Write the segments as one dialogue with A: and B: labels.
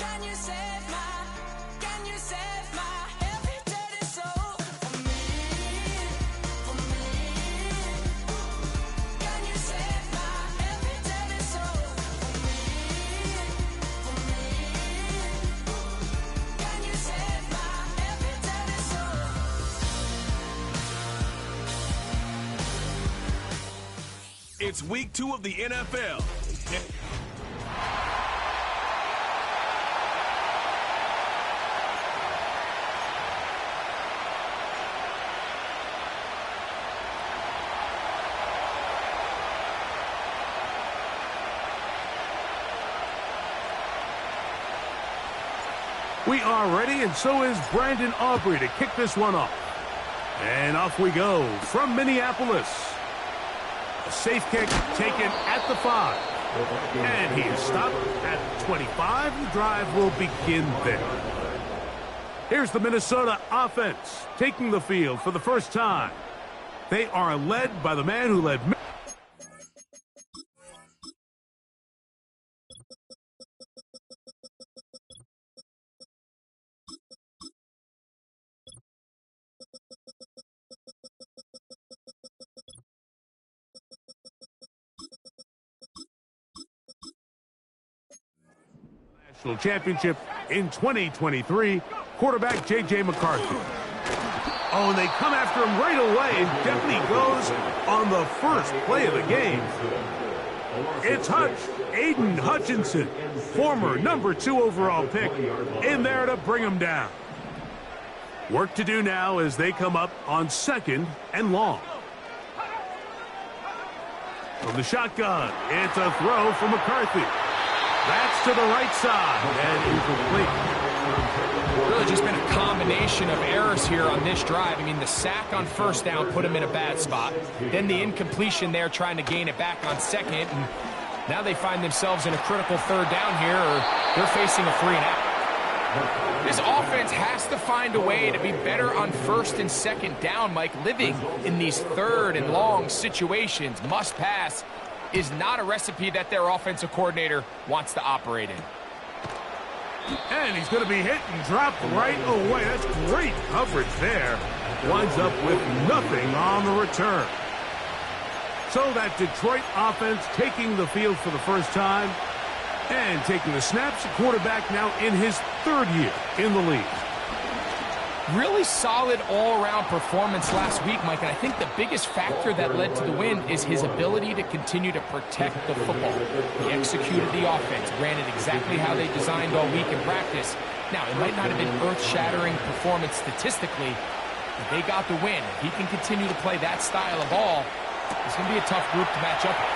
A: Can you save my every dirty soul for me, for me? Can you save my every dirty soul for me, for me? Can you save my every dirty soul?
B: It's week 2 of the NFL.
C: We are ready, and so is Brandon Aubrey to kick this one off. And off we go from Minneapolis. A safe kick taken at the 5. And he is stopped at 25. The drive will begin there. Here's the Minnesota offense taking the field for the first time. They are led by the man who led National Championship in 2023, quarterback J.J. McCarthy. Oh, and they come after him right away, and Deputy goes on the first play of the game. It's Aiden Hutchinson, former number 2 overall pick, in there to bring him down. Work to do now as they come up on 2nd and long. From the shotgun, it's a throw from McCarthy. That's to the right side and incomplete.
D: Really just been a combination of errors here on this drive. I mean, the sack on first down put him in a bad spot. Then the incompletion there trying to gain it back on second. And now they find themselves in a critical 3rd down here, or they're facing a 3 and out. This offense has to find a way to be better on 1st and 2nd down, Mike. Living in these 3rd and long situations, must pass, is not a recipe that their offensive coordinator wants to operate in.
C: And he's going to be hit and dropped right away. That's great coverage there. Winds up with nothing on the return. So that Detroit offense taking the field for the first time and taking the snaps. Quarterback now in his 3rd year in the league.
D: Really solid all-around performance last week, Mike, and I think the biggest factor that led to the win is his ability to continue to protect the football. He executed the offense, ran it exactly how they designed all week in practice. Now, it might not have been earth-shattering performance statistically, but they got the win. If he can continue to play that style of ball, it's going to be a tough group to match up with.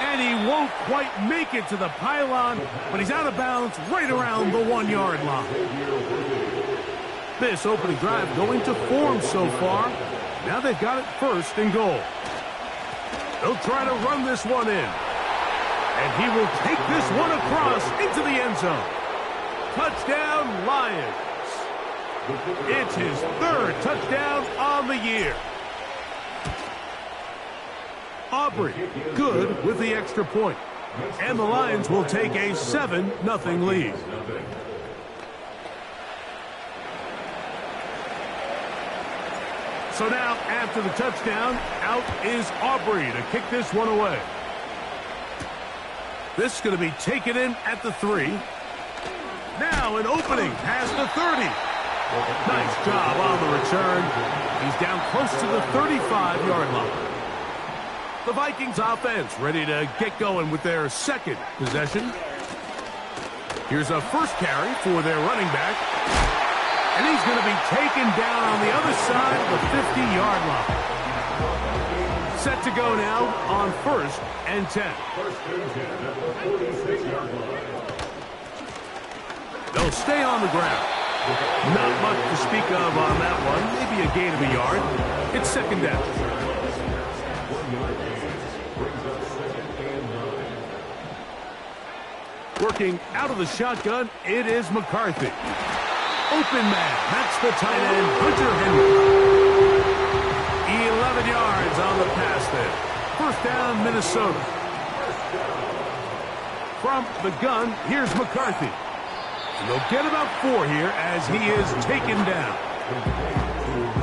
C: And he won't quite make it to the pylon, but he's out of bounds right around the 1-yard line. This opening drive going to form so far. Now they've got it 1st and goal. They'll try to run this one in. And he will take this one across into the end zone. Touchdown, Lions. It's his 3rd touchdown on the year. Aubrey, good with the extra point. And the Lions will take a 7-0 lead. So now, after the touchdown, out is Aubrey to kick this one away. This is going to be taken in at the 3. Now an opening past the 30. Nice job on the return. He's down close to the 35-yard line. The Vikings offense ready to get going with their 2nd possession. Here's a first carry for their running back. And he's going to be taken down on the other side of the 50-yard line. Set to go now on 1st and 10. They'll stay on the ground. Not much to speak of on that one. Maybe a gain of a yard. It's 2nd down. Working out of the shotgun, it is McCarthy. Open man, that's the tight end, Hunter Henry. 11 yards on the pass there. 1st down, Minnesota. From the gun, here's McCarthy. And they'll get about 4 here as he is taken down.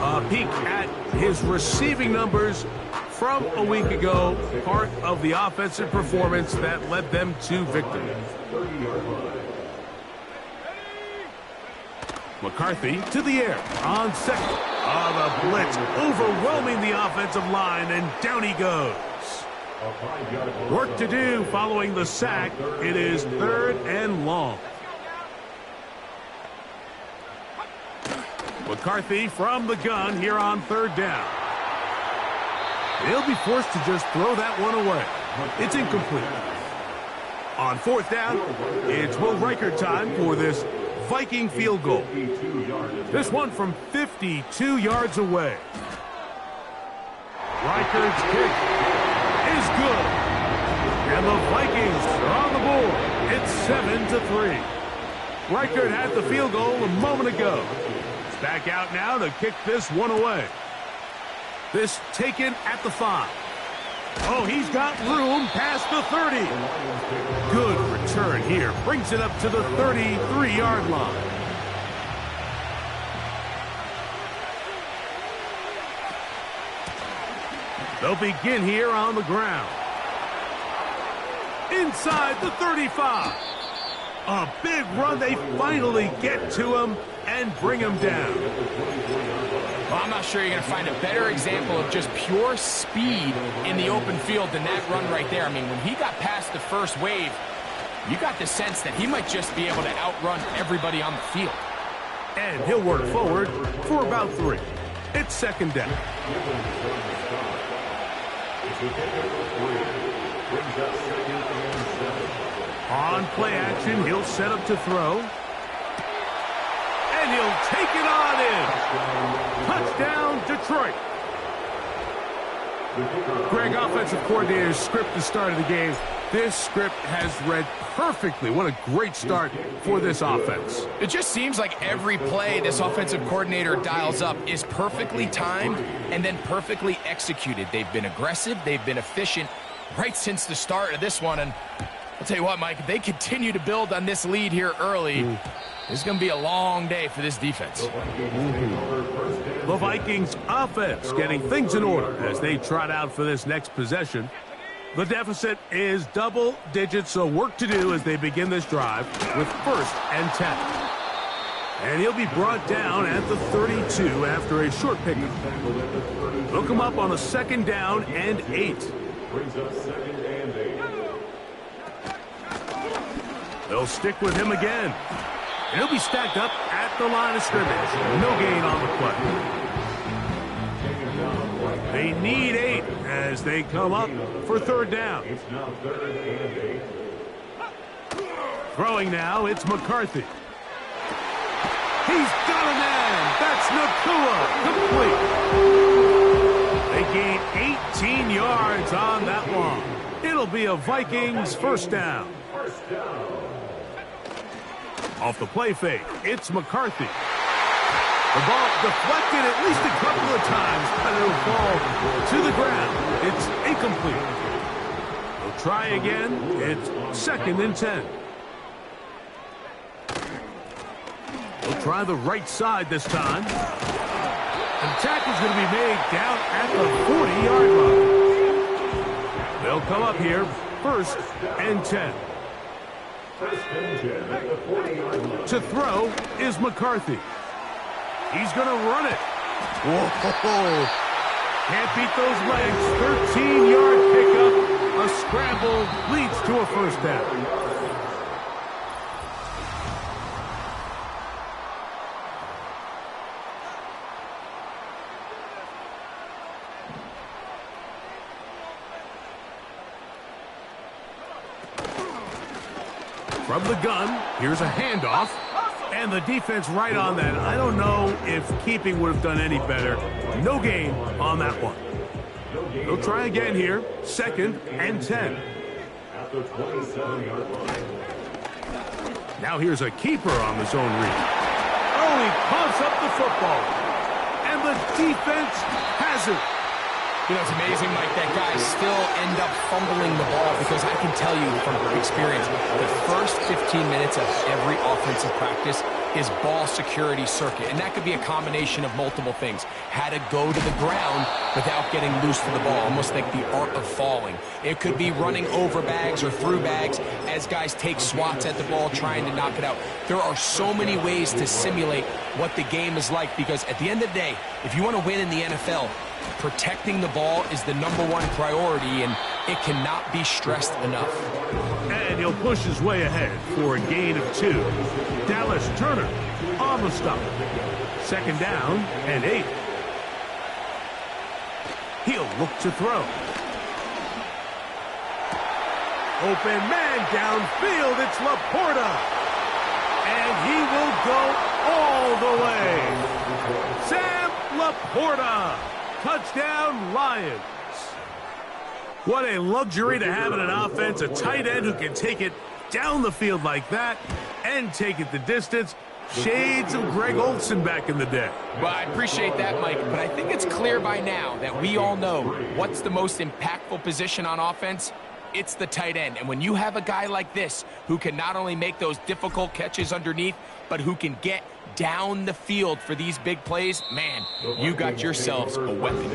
C: A peek at his receiving numbers from a week ago, part of the offensive performance that led them to victory. McCarthy to the air on second. The blitz overwhelming the offensive line, and down he goes. Work to do following the sack. It is 3rd and long. McCarthy from the gun here on 3rd down. They'll be forced to just throw that one away. It's incomplete. On 4th down, it's Will Reichard time for this Viking field goal. This one from 52 yards away. Reichard's kick is good. And the Vikings are on the board. It's 7-3. Reichard had the field goal a moment ago. He's back out now to kick this one away. This taken at the 5. Oh, he's got room past the 30. Good return here. Brings it up to the 33-yard line. They'll begin here on the ground. Inside the 35. A big run. They finally get to him and bring him down.
D: Well, I'm not sure you're going to find a better example of just pure speed in the open field than that run right there. I mean, when he got past the first wave, you got the sense that he might just be able to outrun everybody on the field.
C: And he'll work forward for about 3. It's 2nd down. On play action, he'll set up to throw. And he'll take it on in. Touchdown, Detroit. Greg, offensive coordinator's script the start of the game. This script has read perfectly. What a great start for this offense.
D: It just seems like every play this offensive coordinator dials up is perfectly timed and then perfectly executed. They've been aggressive. They've been efficient right since the start of this one. And I'll tell you what, Mike, if they continue to build on this lead here early, it's going to be a long day for this defense.
C: The Vikings offense getting things in order as they trot out for this next possession. The deficit is double digits, so work to do as they begin this drive with 1st and 10. And he'll be brought down at the 32 after a short pickup. They'll come up on a 2nd down and 8. They'll stick with him again. And he'll be stacked up at the line of scrimmage. No gain on the play. They need 8 as they come up for 3rd down. Throwing now, it's McCarthy. He's got a man. That's Nakua. Complete. They gain 18 yards on that one. It'll be a Vikings 1st down. Off the play fake, it's McCarthy. The ball deflected at least a couple of times, but it'll fall to the ground. It's incomplete. They'll try again. It's 2nd and 10. They'll try the right side this time. And the tackle's going to be made down at the 40-yard line. They'll come up here, 1st and 10. To throw is McCarthy. He's going to run it. Whoa! Can't beat those legs. 13-yard pickup. A scramble leads to a 1st down. From the gun, here's a handoff, and the defense right on that. I don't know if keeping would have done any better. No gain on that one. They'll try again here, 2nd and 10. Now here's a keeper on the zone read. Oh, he pumps up the football, and the defense has it.
D: You know, it's amazing, Mike, that guys still end up fumbling the ball because I can tell you from experience, the first 15 minutes of every offensive practice is ball security circuit. And that could be a combination of multiple things. How to go to the ground without getting loose to the ball, almost like the art of falling. It could be running over bags or through bags as guys take swats at the ball trying to knock it out. There are so many ways to simulate what the game is like because at the end of the day, if you want to win in the NFL, protecting the ball is the #1 priority, and it cannot be stressed enough.
C: And he'll push his way ahead for a gain of 2. Dallas Turner on the stop. 2nd down and 8. He'll look to throw. Open man downfield. It's Laporta. And he will go all the way. Sam Laporta. Touchdown, Lions. What a luxury to have in an offense, a tight end who can take it down the field like that and take it the distance. Shades of Greg Olsen back in the day.
D: Well, I appreciate that, Mike, but I think it's clear by now that we all know what's the most impactful position on offense. It's the tight end. And when you have a guy like this who can not only make those difficult catches underneath, but who can get down the field for these big plays, man, you got yourselves a weapon.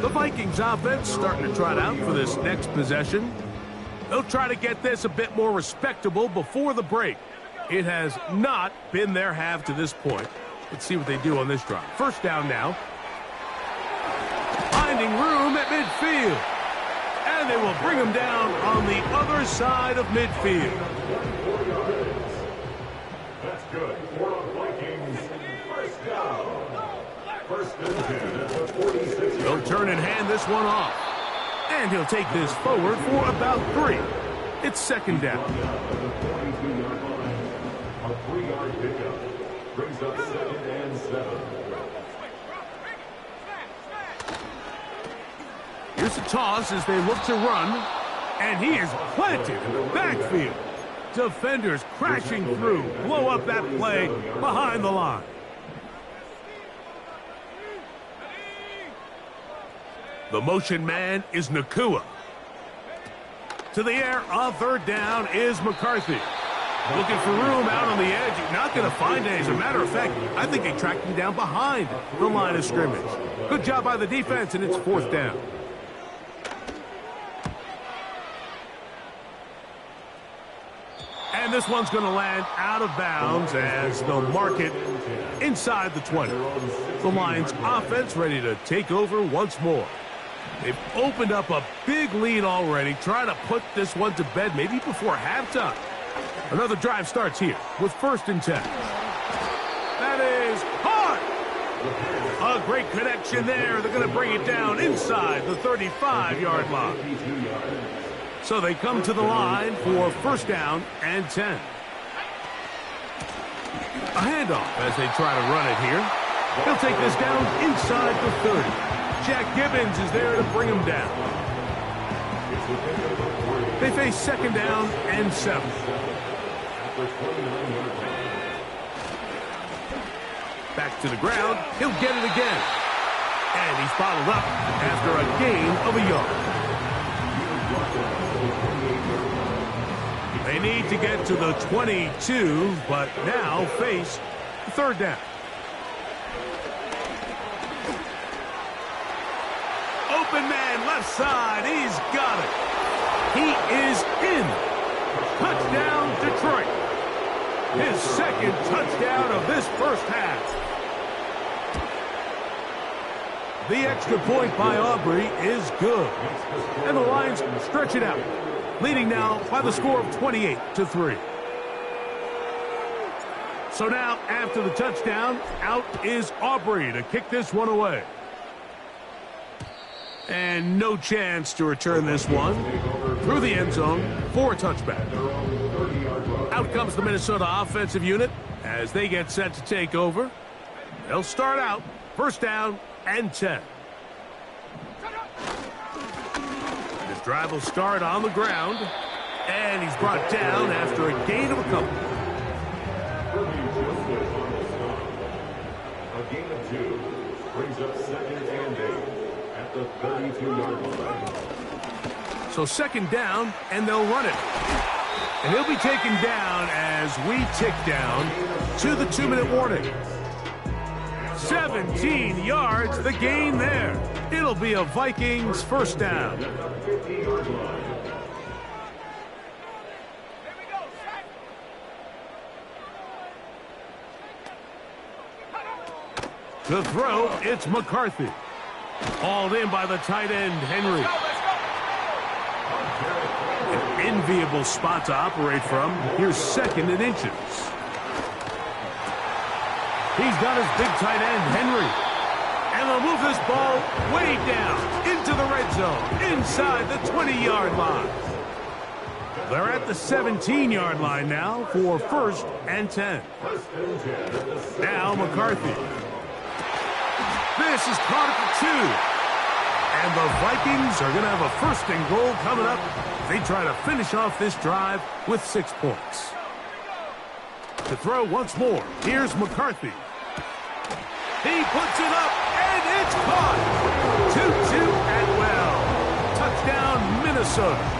C: The Vikings offense starting to trot out for this next possession. They'll try to get this a bit more respectable before the break. It has not been their half to this point. Let's see what they do on this drive. 1st down now. Finding room at midfield. And they will bring him down on the other side of midfield.
E: That's good. For the Vikings, 1st down. 1st and 10 at the 46.
C: They'll turn and hand this one off. And he'll take this forward for about 3. It's 2nd down.
E: A 3-yard pickup brings up 2nd and 7.
C: Here's a toss as they look to run. And he is planted in the backfield. Defenders crashing through. Blow up that play behind the line. The motion man is Nakua. To the air on 3rd down is McCarthy. Looking for room out on the edge. Not going to find it. As a matter of fact, I think they tracked him down behind the line of scrimmage. Good job by the defense, and it's 4th down. And this one's going to land out of bounds as they'll mark it inside the 20. The Lions offense ready to take over once more. They've opened up a big lead already, trying to put this one to bed maybe before halftime. Another drive starts here with 1st and 10. That is hard. A great connection there. They're going to bring it down inside the 35-yard line. So they come to the line for 1st down and 10. A handoff as they try to run it here. He'll take this down inside the 30. Jack Gibbons is there to bring him down. They face 2nd down and 7. Back to the ground. He'll get it again. And he's bottled up after a gain of a yard. They need to get to the 22, but now face 3rd down. Open man, left side. He's got it. He is in. Touchdown, Detroit. His 2nd touchdown of this 1st half. The extra point by Aubrey is good. And the Lions stretch it out, leading now by the score of 28-3. So now, after the touchdown, out is Aubrey to kick this one away. And no chance to return this one through the end zone for a touchback. Out comes the Minnesota offensive unit as they get set to take over. They'll start out 1st down and 10. This drive will start on the ground, and he's brought down after a gain of a couple.
E: A gain of 2 brings up 2nd and 8 at the 32-yard line.
C: So second down, and they'll run it. And he'll be taken down as we tick down to the 2-minute warning. 17 yards, the gain there. It'll be a Vikings first down.
E: At the 50-yard line.
C: To throw, it's McCarthy. Hauled in by the tight end, Henry. An enviable spot to operate from. Here's second and inches. He's got his big tight end, Henry. And they'll move this ball way down into the red zone, inside the 20-yard line. They're at the 17-yard line now for first and 10. Now McCarthy. This is caught at the 2. And the Vikings are going to have a first and goal coming up. They try to finish off this drive with 6 points. To throw once more, here's McCarthy. He puts it up, and it's caught. 2-2 at well. Touchdown, Minnesota.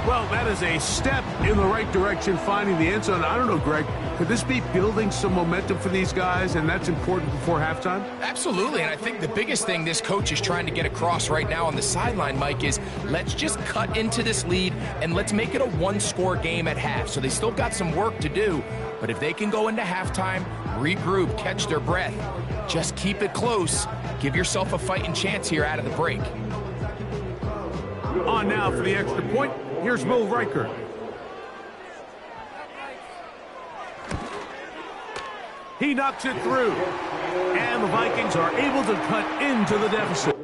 C: Well, that is a step in the right direction, finding the end zone. I don't know, Greg, could this be building some momentum for these guys, and that's important before halftime?
D: Absolutely, and I think the biggest thing this coach is trying to get across right now on the sideline, Mike, is let's just cut into this lead and let's make it a one-score game at half. So they still got some work to do, but if they can go into halftime, regroup, catch their breath, just keep it close, give yourself a fighting chance here out of the break.
C: On now for the extra point. Here's Will Riker. He knocks it through. And the Vikings are able to cut into the deficit.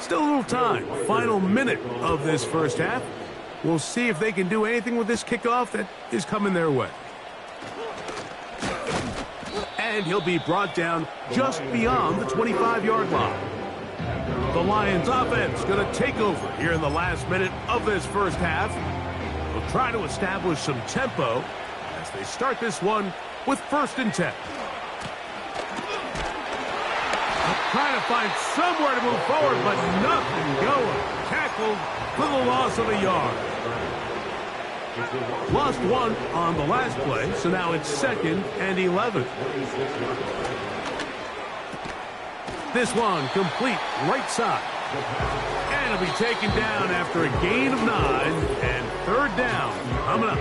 C: Still a little time. Final minute of this first half. We'll see if they can do anything with this kickoff that is coming their way. And he'll be brought down just beyond the 25-yard line. The Lions offense going to take over here in the last minute of this first half. They'll try to establish some tempo as they start this one with first and 10. Trying to find somewhere to move forward, but nothing going. Tackled for the loss of a yard. Lost one on the last play, so now it's second and 11. This one complete right side. And it'll be taken down after a gain of 9 and third down coming up.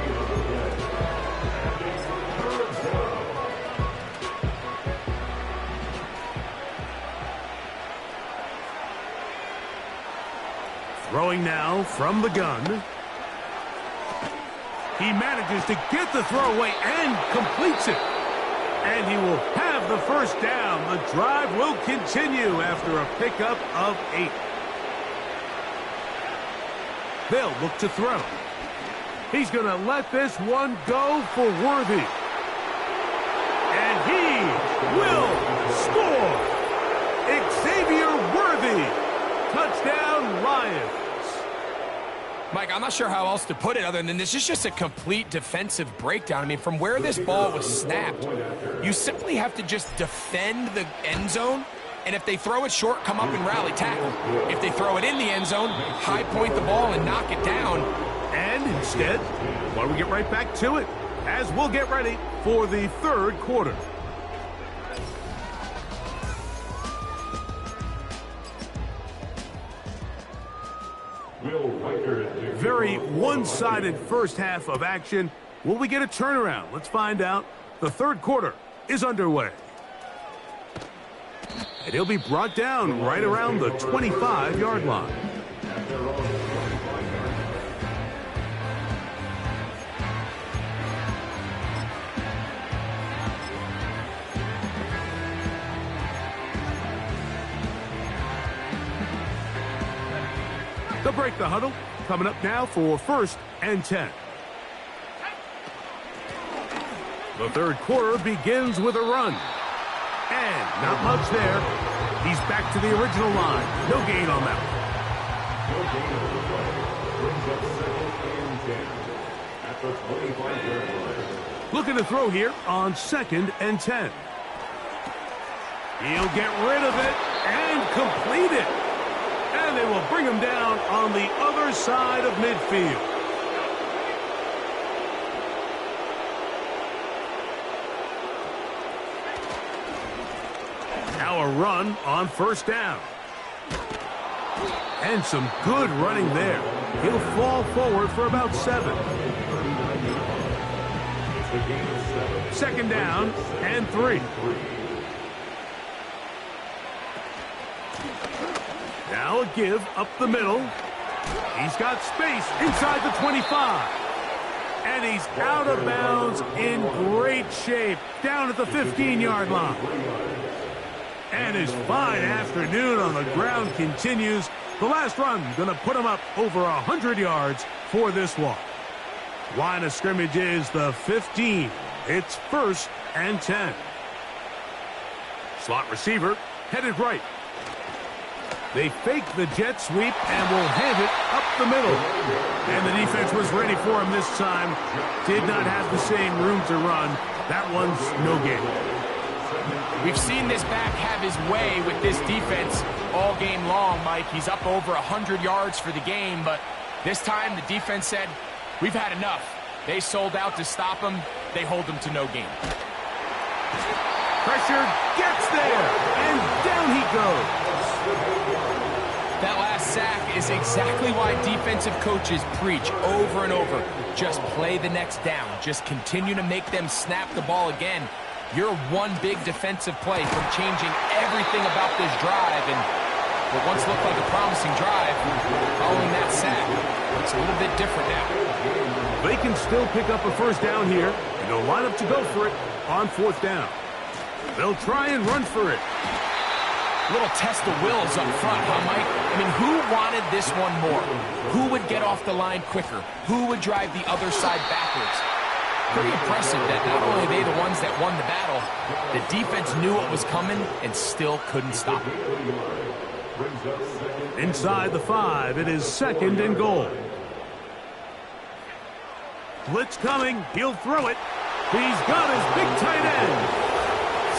C: Throwing now from the gun. He manages to get the throw away and completes it. And he will have the first down. The drive will continue after a pickup of 8. They'll look to throw. He's going to let this one go for Worthy. And he will score. Xavier Worthy. Touchdown, Lions.
D: Mike, I'm not sure how else to put it other than this is just a complete defensive breakdown. I mean, from where this ball was snapped, you simply have to just defend the end zone, and if they throw it short, come up and rally tackle. If they throw it in the end zone, high point the ball and knock it down.
C: And instead, why don't we get right back to it as we'll get ready for the third quarter. Very one-sided first half of action. Will we get a turnaround? Let's find out. The third quarter is underway. And he'll be brought down right around the 25-yard line. They'll break the huddle. Coming up now for 1st and 10. The third quarter begins with a run. And not much there. He's back to the original line. No gain on that one. Looking to throw here on 2nd and 10. He'll get rid of it and complete it. And they will bring him down on the other side of midfield. Now a run on 1st down. And some good running there. He'll fall forward for about 7. 2nd down and 3. Now a give up the middle. He's got space inside the 25. And he's out of bounds in great shape down at the 15-yard line. And his fine afternoon on the ground continues. The last run going to put him up over 100 yards for this one. Line of scrimmage is the 15. It's 1st and 10. Slot receiver headed right. They fake the jet sweep and will hand it up the middle. And the defense was ready for him this time. Did not have the same room to run. That one's no gain.
D: We've seen this back have his way with this defense all game long, Mike. He's up over 100 yards for the game, but this time the defense said, we've had enough. They sold out to stop him. They hold him to no gain.
C: Pressure gets there, and down he goes.
D: That last sack is exactly why defensive coaches preach over and over. Just play the next down. Just continue to make them snap the ball again. You're one big defensive play from changing everything about this drive. And what once looked like a promising drive, following that sack, looks a little bit different now.
C: They can still pick up a 1st down here, and they'll line up to go for it on 4th down. They'll try and run for it.
D: Little test of wills up front, huh, Mike? I mean, who wanted this one more? Who would get off the line quicker? Who would drive the other side backwards? Pretty impressive that not only are they the ones that won the battle, the defense knew what was coming and still couldn't stop it.
C: Inside the 5, it is 2nd and goal. Blitz coming. He'll throw it. He's got his big tight end.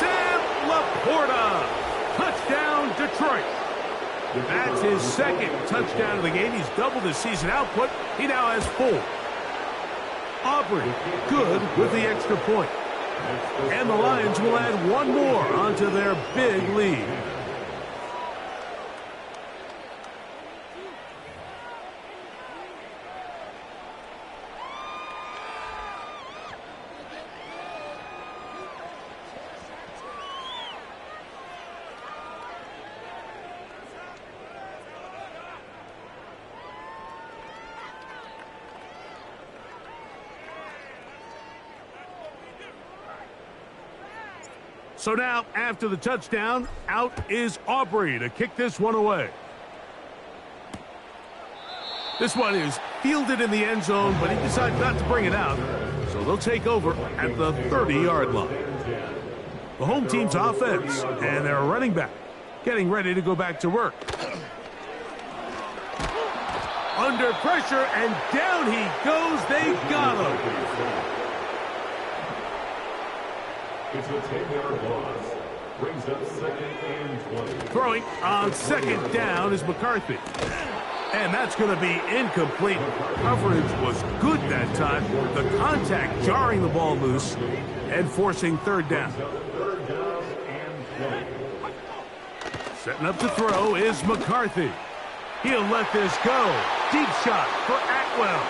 C: Sam Laporta. Touchdown, Detroit. That's his 2nd touchdown of the game. He's doubled his season output. He now has 4. Auburn, good with the extra point. And the Lions will add one more onto their big lead. So now, after the touchdown, out is Aubrey to kick this one away. This one is fielded in the end zone, but he decides not to bring it out. So they'll take over at the 30-yard line. The home team's offense and their running back getting ready to go back to work. Under pressure, and down he goes. They got him.
E: It's a 10-yard loss. Brings up 2nd and 20.
C: Throwing on 2nd down is McCarthy. And that's going to be incomplete. Coverage was good that time. The contact jarring the ball loose and forcing 3rd down.
E: 3rd down and 20.
C: Setting up to throw is McCarthy. He'll let this go. Deep shot for Atwell.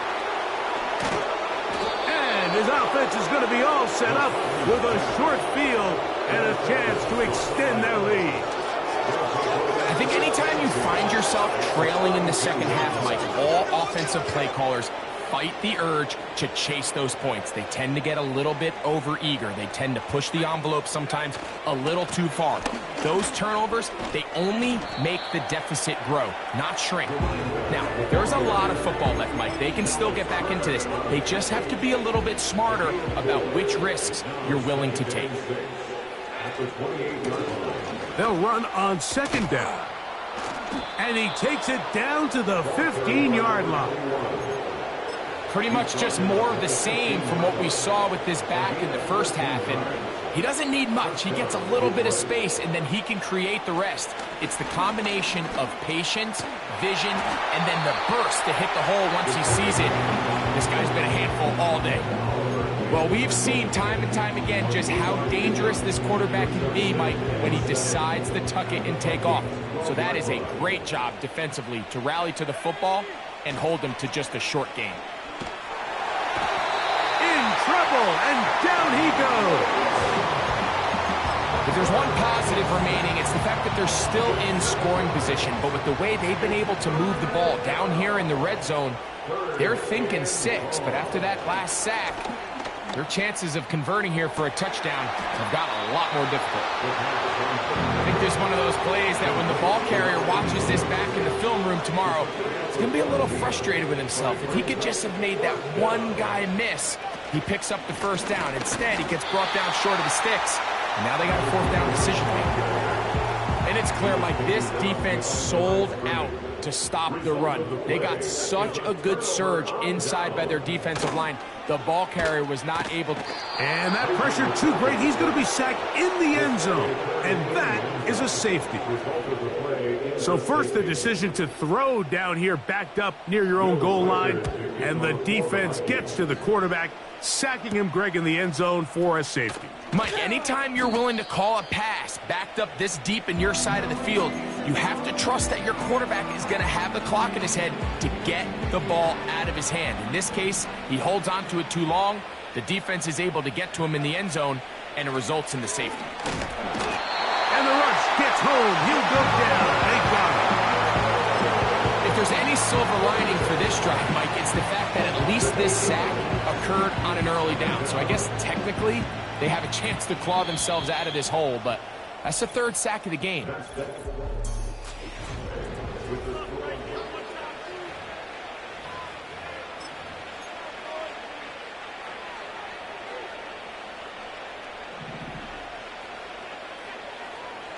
C: And his offense is going to be all set up with a short field and a chance to extend their lead.
D: I think anytime you find yourself trailing in the second half, Mike, all offensive play callers fight the urge to chase those points. They tend to get a little bit over-eager. They tend to push the envelope sometimes a little too far. Those turnovers, they only make the deficit grow, not shrink. Now, there's a lot of football left, Mike. They can still get back into this. They just have to be a little bit smarter about which risks you're willing to take.
C: They'll run on 2nd down. And he takes it down to the 15-yard line.
D: Pretty much just more of the same from what we saw with this back in the first half. And he doesn't need much. He gets a little bit of space, and then he can create the rest. It's the combination of patience, vision, and then the burst to hit the hole once he sees it. This guy's been a handful all day. Well, we've seen time and time again just how dangerous this quarterback can be, Mike, when he decides to tuck it and take off. So that is a great job defensively to rally to the football and hold him to just a short gain.
C: In trouble, and down he goes.
D: If there's one positive remaining, it's the fact that they're still in scoring position. But with the way they've been able to move the ball down here in the red zone, they're thinking 6. But after that last sack, their chances of converting here for a touchdown have gotten a lot more difficult. I think there's one of those plays that when the ball carrier watches this back in the film room tomorrow, he's going to be a little frustrated with himself. If he could just have made that one guy miss, he picks up the 1st down. Instead, he gets brought down short of the sticks. And now they got a 4th down decision to make. And it's clear, Mike, this defense sold out to stop the run. They got such a good surge inside by their defensive line. The ball carrier was not able to.
C: And that pressure too great. He's going to be sacked in the end zone. And that is a safety. So first the decision to throw down here backed up near your own goal line. And the defense gets to the quarterback, sacking him, Greg, in the end zone for a safety.
D: Mike, anytime you're willing to call a pass backed up this deep in your side of the field, you have to trust that your quarterback is going to have the clock in his head to get the ball out of his hand. In this case, he holds on to it too long. The defense is able to get to him in the end zone, and it results in the safety.
C: And the rush gets home. He'll go down. They got him.
D: If there's any silver lining for this drive, Mike, it's the fact that at least this sack occurred on an early down. So I guess technically they have a chance to claw themselves out of this hole, but that's the 3rd sack of the game.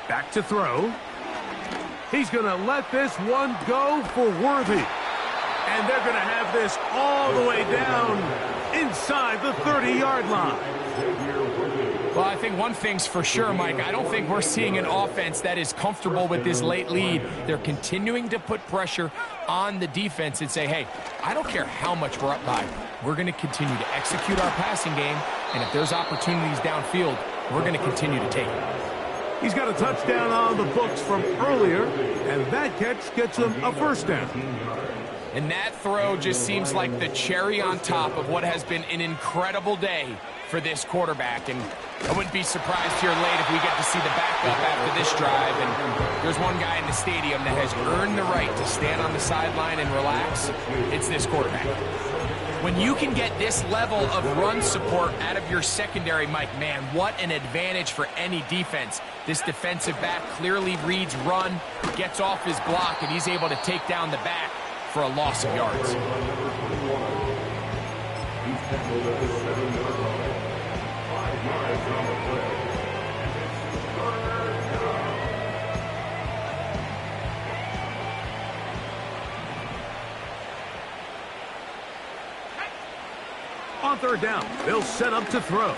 C: Back to throw. He's going to let this one go for Worthy. And they're going to have this all the way down inside the 30-yard line.
D: Well, I think one thing's for sure, Mike. I don't think we're seeing an offense that is comfortable with this late lead. They're continuing to put pressure on the defense and say, hey, I don't care how much we're up by. We're going to continue to execute our passing game, and if there's opportunities downfield, we're going to continue to take it.
C: He's got a touchdown on the books from earlier, and that catch gets him a 1st down.
D: And that throw just seems like the cherry on top of what has been an incredible day for this quarterback. And I wouldn't be surprised here late if we get to see the backup after this drive. And there's one guy in the stadium that has earned the right to stand on the sideline and relax. It's this quarterback. When you can get this level of run support out of your secondary, Mike, man, what an advantage for any defense. This defensive back clearly reads run, gets off his block, and he's able to take down the back for a loss of yards.
E: He's tackled at the 7-yard line. 5 yards on the play.
C: On third down, they'll set up to throw.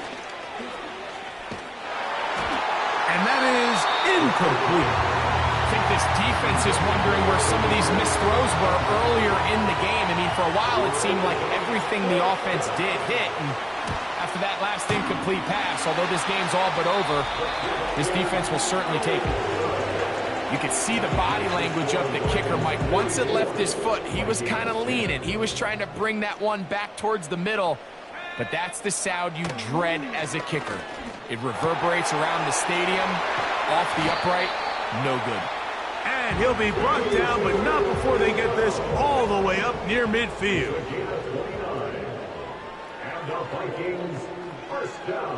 C: And that is incomplete.
D: I think this defense is wondering where some of these missed throws were earlier in the game. I mean, for a while it seemed like everything the offense did hit. And after that last incomplete pass, although this game's all but over, this defense will certainly take it. You could see the body language of the kicker, Mike. Once it left his foot, he was kind of leaning. He was trying to bring that one back towards the middle. But that's the sound you dread as a kicker. It reverberates around the stadium, off the upright, no good.
C: And he'll be brought down, but not before they get this all the way up near midfield.
E: And the Vikings first down.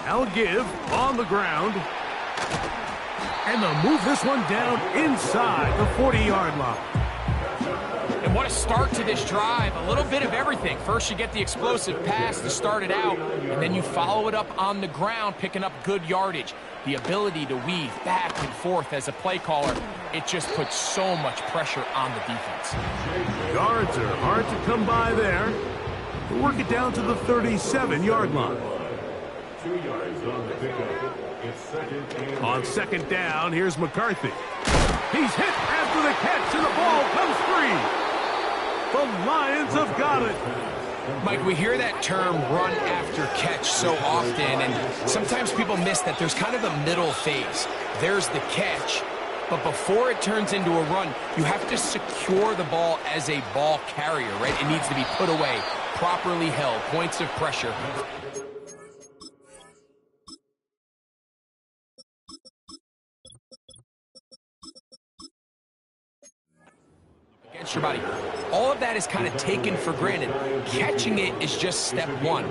C: Now give on the ground. And they'll move this one down inside the 40-yard line.
D: And what a start to this drive. A little bit of everything. First, you get the explosive pass to start it out, and then you follow it up on the ground, picking up good yardage. The ability to weave back and forth as a play caller, it just puts so much pressure on the defense.
C: Yards are hard to come by there. We'll work it down to the 37-yard line.
E: 2 yards on the pickup. It's second and
C: On second down, here's McCarthy. He's hit after the catch, and the ball comes free. The Lions have got it.
D: Mike, we hear that term run after catch so often, and sometimes people miss that there's kind of a middle phase. There's the catch, but before it turns into a run, you have to secure the ball as a ball carrier, right? It needs to be put away, properly held, points of pressure. Against your body. All of that is kind of taken for granted. Catching it is just step one.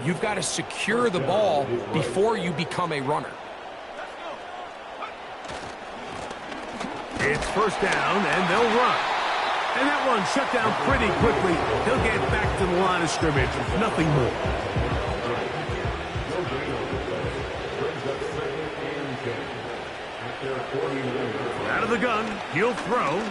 D: You've got to secure the ball before you become a runner.
C: It's first down, and they'll run. And that one shut down pretty quickly. He'll get back to the line of scrimmage. Nothing more. Out of the gun, he'll throw.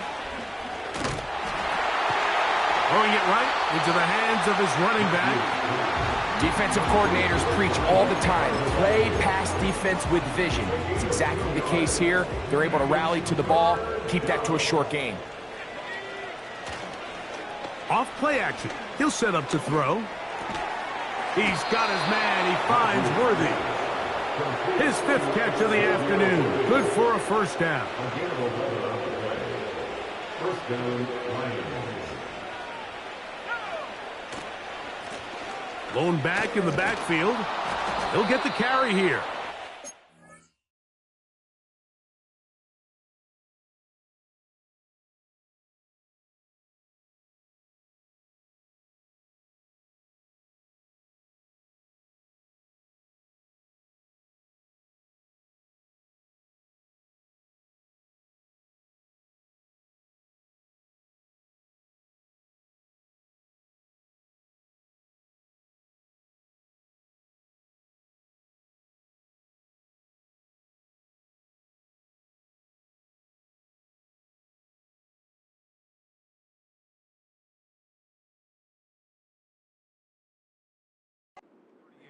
C: Throwing it right into the hands of his running back.
D: Defensive coordinators preach all the time, play pass defense with vision. It's exactly the case here. They're able to rally to the ball, keep that to a short gain.
C: Off play action. He'll set up to throw. He's got his man. He finds Worthy. His 5th catch of the afternoon. Good for a first down.
E: first down, Lions.
C: Lone back in the backfield. He'll get the carry here.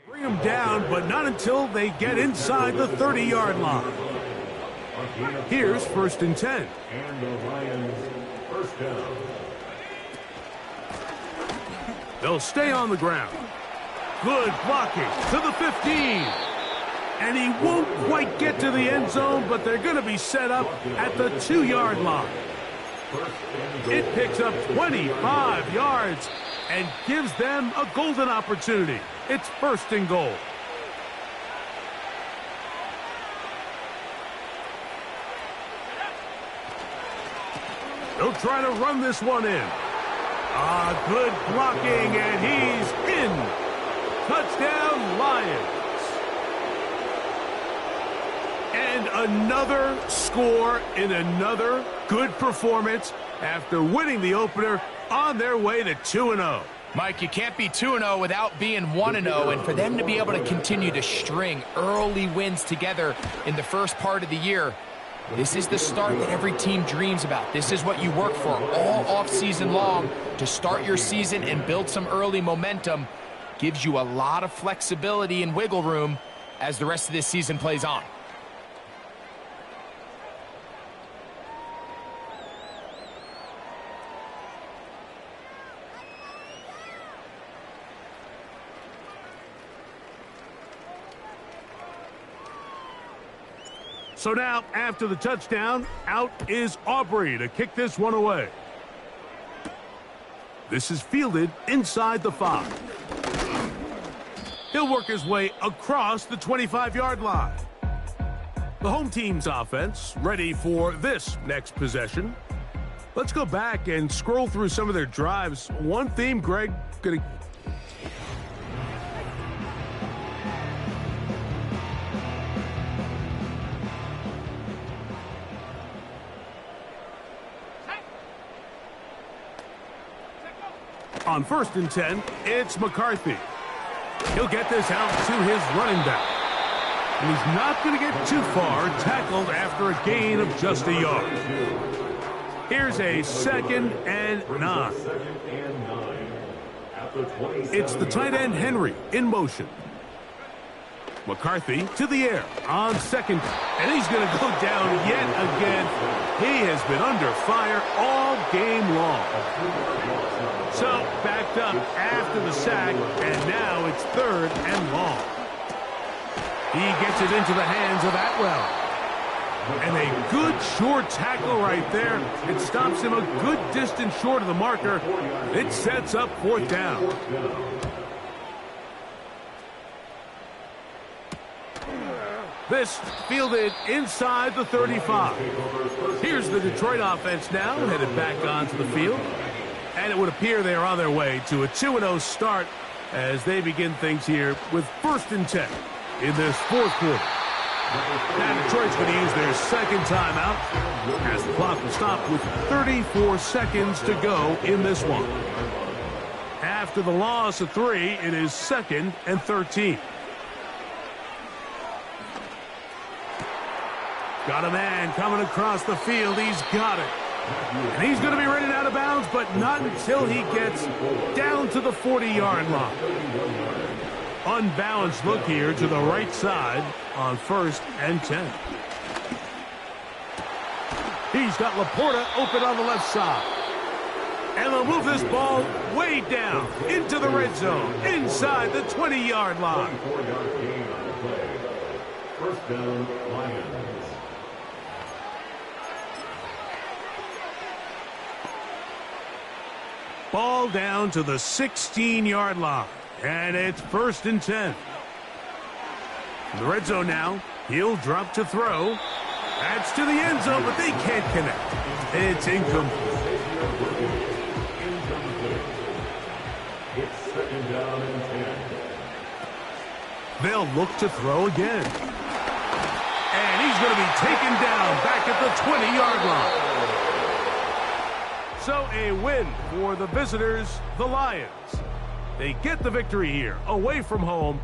C: Bring them down, but not until they get inside the 30-yard line. Here's 1st and 10.
E: And the Lions first down.
C: They'll stay on the ground. Good blocking to the 15. And he won't quite get to the end zone, but they're going to be set up at the 2-yard line. It picks up 25 yards and gives them a golden opportunity. It's 1st and goal. They'll try to run this one in. Good blocking, and he's in. Touchdown, Lions. And another score in another good performance after winning the opener on their way to 2-0.
D: Mike, you can't be 2-0 without being 1-0, and for them to be able to continue to string early wins together in the first part of the year, this is the start that every team dreams about. This is what you work for all offseason long to start your season and build some early momentum. Gives you a lot of flexibility and wiggle room as the rest of this season plays on.
C: So now, after the touchdown, out is Aubrey to kick this one away. This is fielded inside the 5. He'll work his way across the 25-yard line. The home team's offense ready for this next possession. Let's go back and scroll through some of their drives. One theme, Greg, gonna on 1st and 10, it's McCarthy. He'll get this out to his running back. And he's not going to get too far, tackled after a gain of just a yard. Here's a 2nd and 9. It's the tight end Henry in motion. McCarthy to the air on 2nd, and he's going to go down yet again. He has been under fire all game long. So backed up after the sack, and now it's 3rd and long. He gets it into the hands of Atwell. And a good short tackle right there. It stops him a good distance short of the marker. It sets up 4th down. This fielded inside the 35. Here's the Detroit offense now, headed back onto the field. And it would appear they are on their way to a 2-0 start as they begin things here with 1st and 10 in this 4th quarter. Now Detroit's going to use their 2nd timeout as the clock will stop with 34 seconds to go in this one. After the loss of 3, it is 2nd and 13. Got a man coming across the field. He's got it. And he's going to be running out of bounds, but not until he gets down to the 40-yard line. Unbalanced look here to the right side on 1st and 10. He's got Laporta open on the left side. And they'll move this ball way down into the red zone, inside the 20-yard line.
E: 1st down, Lions.
C: Ball down to the 16-yard line, and it's 1st and 10. In the red zone now, he'll drop to throw. That's to the end zone, but they can't connect. It's incomplete.
E: It's 2nd down and 10.
C: They'll look to throw again. And he's going to be taken down back at the 20-yard line. So a win for the visitors, the Lions. They get the victory here, away from home,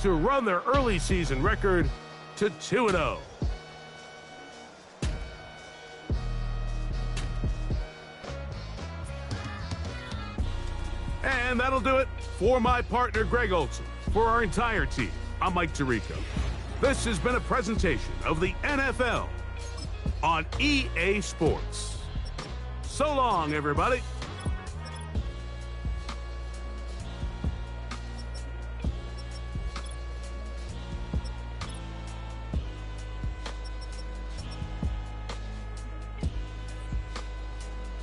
C: to run their early season record to 2-0. And that'll do it for my partner, Greg Olson. For our entire team, I'm Mike Tirico. This has been a presentation of the NFL on EA Sports. So long, everybody.